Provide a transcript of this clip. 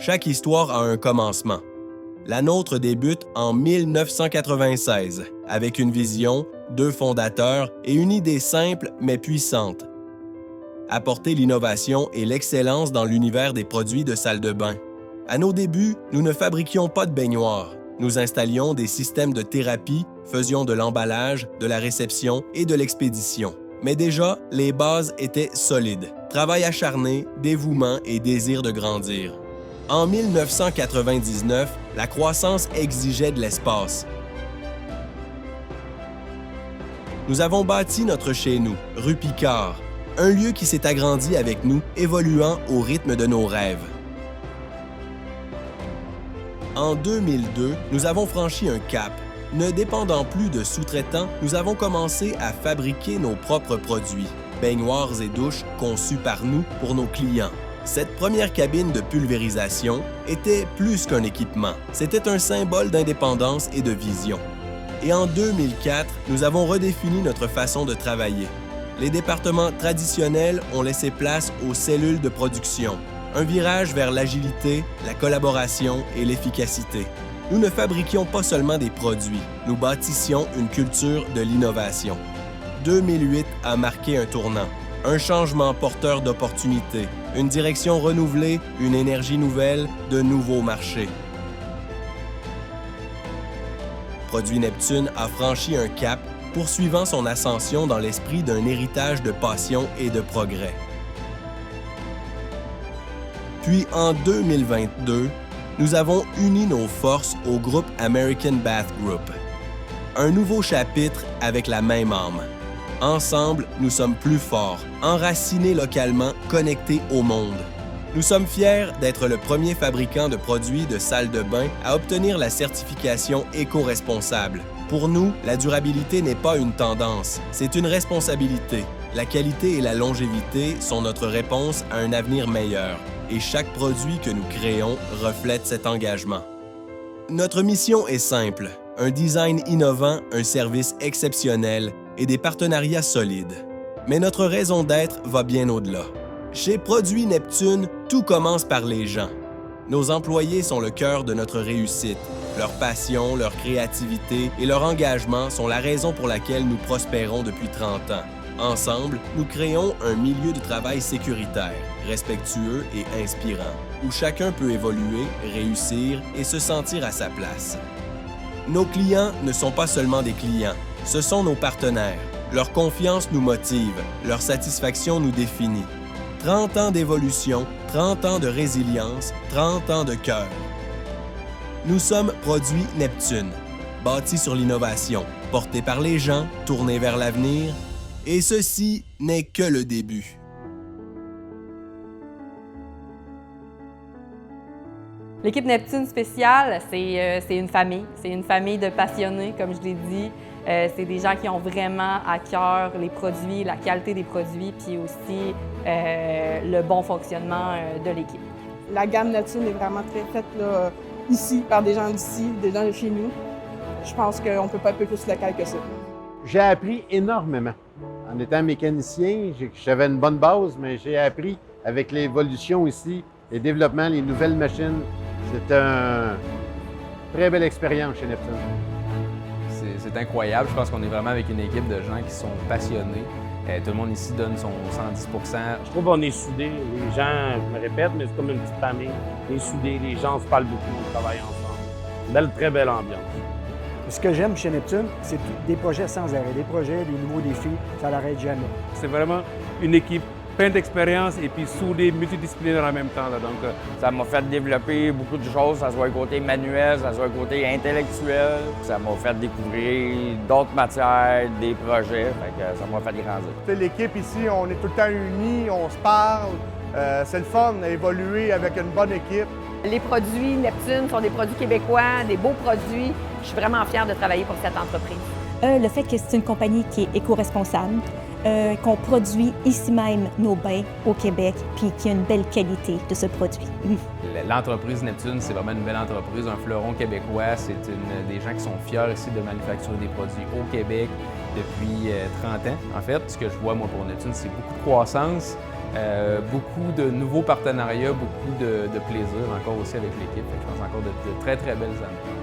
Chaque histoire a un commencement. La nôtre débute en 1996 avec une vision, 2 fondateurs et une idée simple mais puissante. Apporter l'innovation et l'excellence dans l'univers des produits de salle de bain. À nos débuts, nous ne fabriquions pas de baignoires. Nous installions des systèmes de thérapie, faisions de l'emballage, de la réception et de l'expédition. Mais déjà, les bases étaient solides. Travail acharné, dévouement et désir de grandir. En 1999, la croissance exigeait de l'espace. Nous avons bâti notre chez-nous, rue Picard, un lieu qui s'est agrandi avec nous, évoluant au rythme de nos rêves. En 2002, nous avons franchi un cap. Ne dépendant plus de sous-traitants, nous avons commencé à fabriquer nos propres produits, baignoires et douches conçus par nous pour nos clients. Cette première cabine de pulvérisation était plus qu'un équipement. C'était un symbole d'indépendance et de vision. Et en 2004, nous avons redéfini notre façon de travailler. Les départements traditionnels ont laissé place aux cellules de production. Un virage vers l'agilité, la collaboration et l'efficacité. Nous ne fabriquions pas seulement des produits, nous bâtissions une culture de l'innovation. 2008 a marqué un tournant, un changement porteur d'opportunités, une direction renouvelée, une énergie nouvelle, de nouveaux marchés. Produits Neptune a franchi un cap, poursuivant son ascension dans l'esprit d'un héritage de passion et de progrès. Puis en 2022, nous avons uni nos forces au groupe American Bath Group. Un nouveau chapitre avec la même âme. Ensemble, nous sommes plus forts, enracinés localement, connectés au monde. Nous sommes fiers d'être le premier fabricant de produits de salle de bain à obtenir la certification éco-responsable. Pour nous, la durabilité n'est pas une tendance, c'est une responsabilité. La qualité et la longévité sont notre réponse à un avenir meilleur. Et chaque produit que nous créons reflète cet engagement. Notre mission est simple, un design innovant, un service exceptionnel et des partenariats solides. Mais notre raison d'être va bien au-delà. Chez Produits Neptune, tout commence par les gens. Nos employés sont le cœur de notre réussite. Leur passion, leur créativité et leur engagement sont la raison pour laquelle nous prospérons depuis 30 ans. Ensemble, nous créons un milieu de travail sécuritaire, respectueux et inspirant, où chacun peut évoluer, réussir et se sentir à sa place. Nos clients ne sont pas seulement des clients, ce sont nos partenaires. Leur confiance nous motive, leur satisfaction nous définit. 30 ans d'évolution, 30 ans de résilience, 30 ans de cœur. Nous sommes Produits Neptune, bâtis sur l'innovation, portés par les gens, tournés vers l'avenir. Et ceci n'est que le début. L'équipe Neptune spéciale, c'est une famille. C'est une famille de passionnés, comme je l'ai dit. C'est des gens qui ont vraiment à cœur les produits, la qualité des produits, puis aussi le bon fonctionnement de l'équipe. La gamme Neptune est vraiment très faite là, ici, par des gens d'ici, des gens de chez nous. Je pense qu'on ne peut pas être plus local que ça. J'ai appris énormément. En étant mécanicien, j'avais une bonne base, mais j'ai appris avec l'évolution ici, les développements, les nouvelles machines. C'est une très belle expérience chez Neptune. C'est incroyable. Je pense qu'on est vraiment avec une équipe de gens qui sont passionnés. Tout le monde ici donne son 110 %. Je trouve qu'on est soudés. Les gens, je me répète, mais c'est comme une petite famille. On est soudés, les gens se parlent beaucoup, on travaille ensemble. Très belle ambiance. Ce que j'aime chez Neptune, c'est des projets sans arrêt, des projets, des nouveaux défis, ça n'arrête jamais. C'est vraiment une équipe pleine d'expérience et puis soudée, multidisciplinaire en même temps. Là. Donc, ça m'a fait développer beaucoup de choses, ça soit le côté manuel, ça soit le côté intellectuel. Ça m'a fait découvrir d'autres matières, des projets, ça m'a fait grandir. L'équipe ici, on est tout le temps unis, on se parle. C'est le fun d'évoluer avec une bonne équipe. Les produits Neptune sont des produits québécois, des beaux produits. Je suis vraiment fière de travailler pour cette entreprise. Le fait que c'est une compagnie qui est éco-responsable, qu'on produit ici même nos bains au Québec, puis qu'il y a une belle qualité de ce produit. L'entreprise Neptune, c'est vraiment une belle entreprise, un fleuron québécois. C'est des gens qui sont fiers ici de manufacturer des produits au Québec depuis 30 ans. En fait, ce que je vois, moi, pour Neptune, c'est beaucoup de croissance, Beaucoup de nouveaux partenariats, beaucoup de plaisir encore aussi avec l'équipe. Je pense encore de très, très belles années.